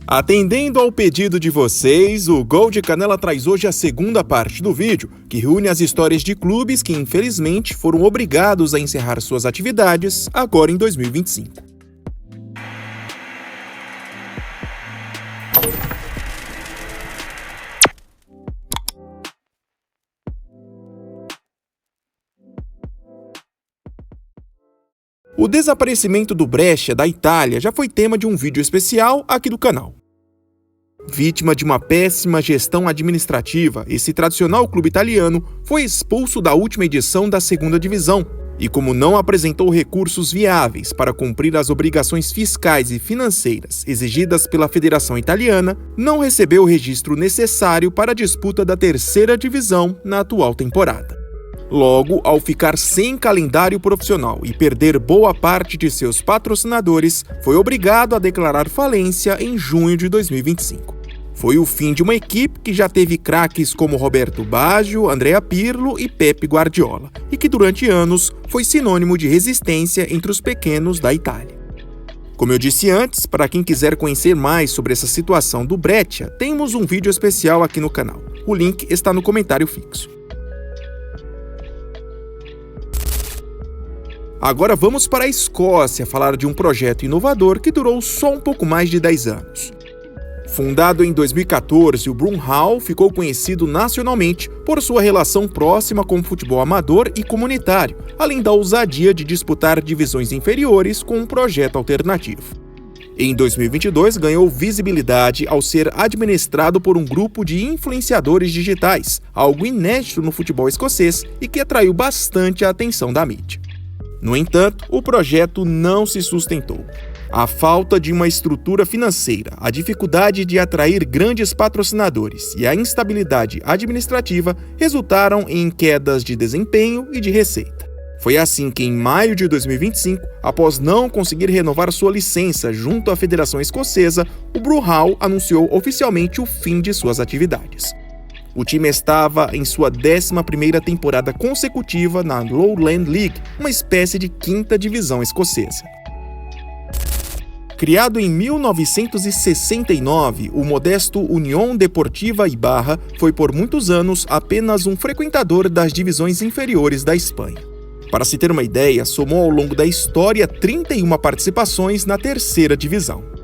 Atendendo ao pedido de vocês, o Gol de Canela traz hoje a segunda parte do vídeo, que reúne as histórias de clubes que, infelizmente, foram obrigados a encerrar suas atividades agora em 2025. O desaparecimento do Brescia da Itália já foi tema de um vídeo especial aqui do canal. Vítima de uma péssima gestão administrativa, esse tradicional clube italiano foi expulso da última edição da segunda divisão e, como não apresentou recursos viáveis para cumprir as obrigações fiscais e financeiras exigidas pela Federação Italiana, não recebeu o registro necessário para a disputa da terceira divisão na atual temporada. Logo, ao ficar sem calendário profissional e perder boa parte de seus patrocinadores, foi obrigado a declarar falência em junho de 2025. Foi o fim de uma equipe que já teve craques como Roberto Baggio, Andrea Pirlo e Pep Guardiola, e que durante anos foi sinônimo de resistência entre os pequenos da Itália. Como eu disse antes, para quem quiser conhecer mais sobre essa situação do Brescia, temos um vídeo especial aqui no canal. O link está no comentário fixo. Agora vamos para a Escócia falar de um projeto inovador que durou só um pouco mais de 10 anos. Fundado em 2014, o Broom Hall ficou conhecido nacionalmente por sua relação próxima com o futebol amador e comunitário, além da ousadia de disputar divisões inferiores com um projeto alternativo. Em 2022, ganhou visibilidade ao ser administrado por um grupo de influenciadores digitais, algo inédito no futebol escocês e que atraiu bastante a atenção da mídia. No entanto, o projeto não se sustentou. A falta de uma estrutura financeira, a dificuldade de atrair grandes patrocinadores e a instabilidade administrativa resultaram em quedas de desempenho e de receita. Foi assim que, em maio de 2025, após não conseguir renovar sua licença junto à Federação Escocesa, o Broom Hall anunciou oficialmente o fim de suas atividades. O time estava em sua 11ª temporada consecutiva na Lowland League, uma espécie de quinta divisão escocesa. Criado em 1969, o modesto Unión Deportiva Ibarra foi por muitos anos apenas um frequentador das divisões inferiores da Espanha. Para se ter uma ideia, somou ao longo da história 31 participações na terceira divisão.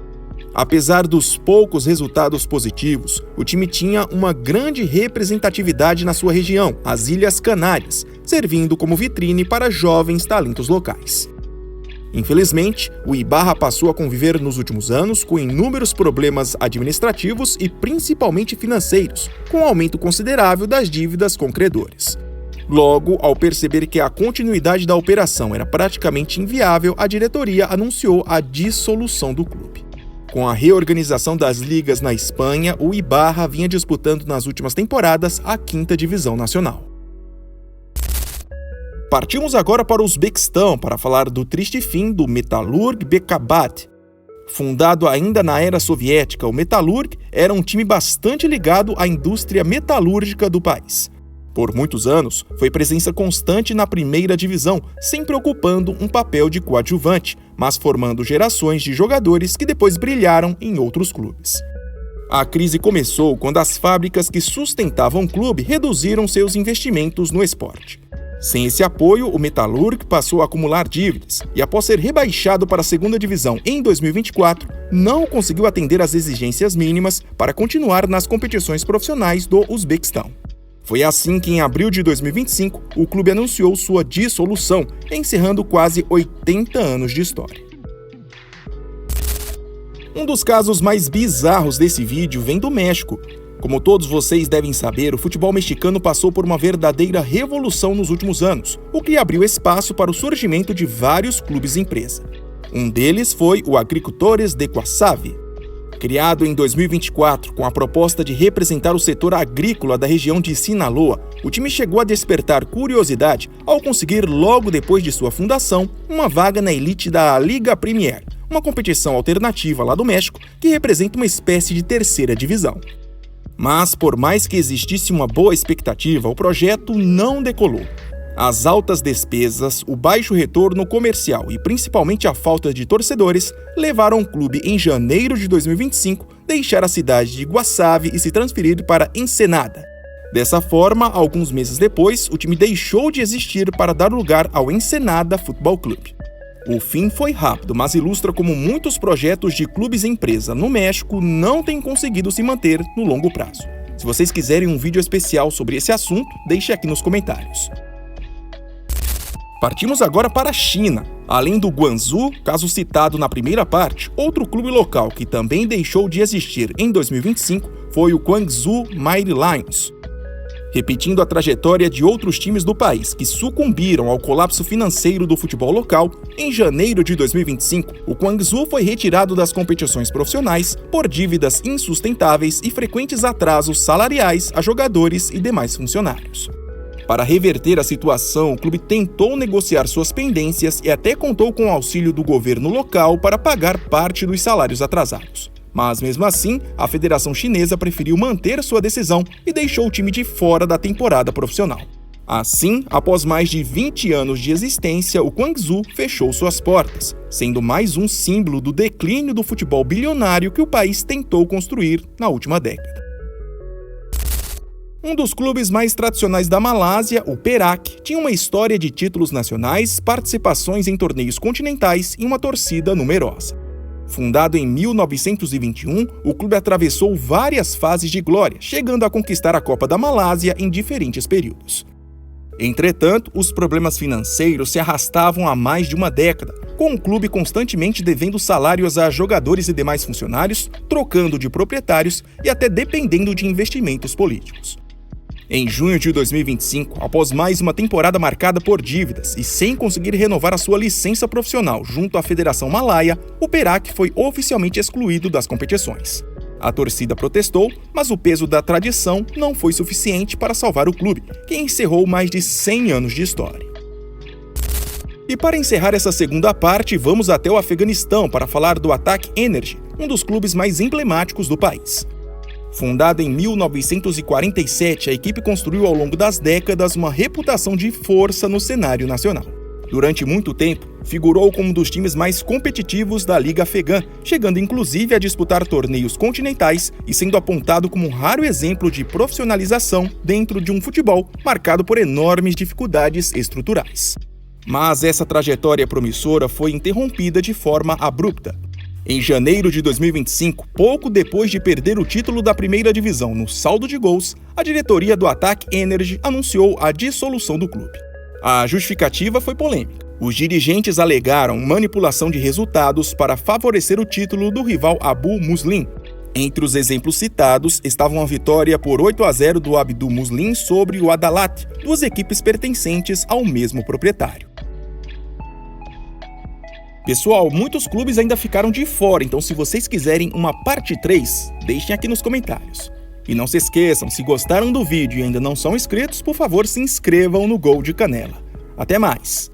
Apesar dos poucos resultados positivos, o time tinha uma grande representatividade na sua região, as Ilhas Canárias, servindo como vitrine para jovens talentos locais. Infelizmente, o Ibarra passou a conviver nos últimos anos com inúmeros problemas administrativos e principalmente financeiros, com um aumento considerável das dívidas com credores. Logo, ao perceber que a continuidade da operação era praticamente inviável, a diretoria anunciou a dissolução do clube. Com a reorganização das ligas na Espanha, o Ibarra vinha disputando nas últimas temporadas a quinta divisão nacional. Partimos agora para o Uzbequistão para falar do triste fim do Metalurg Bekabad. Fundado ainda na era soviética, o Metalurg era um time bastante ligado à indústria metalúrgica do país. Por muitos anos, foi presença constante na primeira divisão, sempre ocupando um papel de coadjuvante, mas formando gerações de jogadores que depois brilharam em outros clubes. A crise começou quando as fábricas que sustentavam o clube reduziram seus investimentos no esporte. Sem esse apoio, o Metalurg passou a acumular dívidas e, após ser rebaixado para a segunda divisão em 2024, não conseguiu atender às exigências mínimas para continuar nas competições profissionais do Uzbequistão. Foi assim que, em abril de 2025, o clube anunciou sua dissolução, encerrando quase 80 anos de história. Um dos casos mais bizarros desse vídeo vem do México. Como todos vocês devem saber, o futebol mexicano passou por uma verdadeira revolução nos últimos anos, o que abriu espaço para o surgimento de vários clubes-empresa. Um deles foi o Agricultores de Guasave. Criado em 2024 com a proposta de representar o setor agrícola da região de Sinaloa, o time chegou a despertar curiosidade ao conseguir, logo depois de sua fundação, uma vaga na elite da Liga Premier, uma competição alternativa lá do México que representa uma espécie de terceira divisão. Mas, por mais que existisse uma boa expectativa, o projeto não decolou. As altas despesas, o baixo retorno comercial e principalmente a falta de torcedores levaram o clube, em janeiro de 2025, deixar a cidade de Guasave e se transferir para Ensenada. Dessa forma, alguns meses depois, o time deixou de existir para dar lugar ao Ensenada Futebol Clube. O fim foi rápido, mas ilustra como muitos projetos de clubes-empresa no México não têm conseguido se manter no longo prazo. Se vocês quiserem um vídeo especial sobre esse assunto, deixe aqui nos comentários. Partimos agora para a China. Além do Guangzhou, caso citado na primeira parte, outro clube local que também deixou de existir em 2025 foi o Guangzhou Mighty Lions. Repetindo a trajetória de outros times do país que sucumbiram ao colapso financeiro do futebol local, em janeiro de 2025, o Guangzhou foi retirado das competições profissionais por dívidas insustentáveis e frequentes atrasos salariais a jogadores e demais funcionários. Para reverter a situação, o clube tentou negociar suas pendências e até contou com o auxílio do governo local para pagar parte dos salários atrasados. Mas, mesmo assim, a Federação Chinesa preferiu manter sua decisão e deixou o time de fora da temporada profissional. Assim, após mais de 20 anos de existência, o Guangzhou fechou suas portas, sendo mais um símbolo do declínio do futebol bilionário que o país tentou construir na última década. Um dos clubes mais tradicionais da Malásia, o Perak, tinha uma história de títulos nacionais, participações em torneios continentais e uma torcida numerosa. Fundado em 1921, o clube atravessou várias fases de glória, chegando a conquistar a Copa da Malásia em diferentes períodos. Entretanto, os problemas financeiros se arrastavam há mais de uma década, com o clube constantemente devendo salários a jogadores e demais funcionários, trocando de proprietários e até dependendo de investimentos políticos. Em junho de 2025, após mais uma temporada marcada por dívidas e sem conseguir renovar a sua licença profissional junto à Federação Malaia, o Perak foi oficialmente excluído das competições. A torcida protestou, mas o peso da tradição não foi suficiente para salvar o clube, que encerrou mais de 100 anos de história. E para encerrar essa segunda parte, vamos até o Afeganistão para falar do Attack Energy, um dos clubes mais emblemáticos do país. Fundada em 1947, a equipe construiu ao longo das décadas uma reputação de força no cenário nacional. Durante muito tempo, figurou como um dos times mais competitivos da Liga Afegã, chegando inclusive a disputar torneios continentais e sendo apontado como um raro exemplo de profissionalização dentro de um futebol marcado por enormes dificuldades estruturais. Mas essa trajetória promissora foi interrompida de forma abrupta. Em janeiro de 2025, pouco depois de perder o título da primeira divisão no saldo de gols, a diretoria do Attack Energy anunciou a dissolução do clube. A justificativa foi polêmica. Os dirigentes alegaram manipulação de resultados para favorecer o título do rival Abu Muslim. Entre os exemplos citados estavam a vitória por 8-0 do Abdu Muslim sobre o Adalat, duas equipes pertencentes ao mesmo proprietário. Pessoal, muitos clubes ainda ficaram de fora, então se vocês quiserem uma parte 3, deixem aqui nos comentários. E não se esqueçam, se gostaram do vídeo e ainda não são inscritos, por favor se inscrevam no Gol de Canela. Até mais!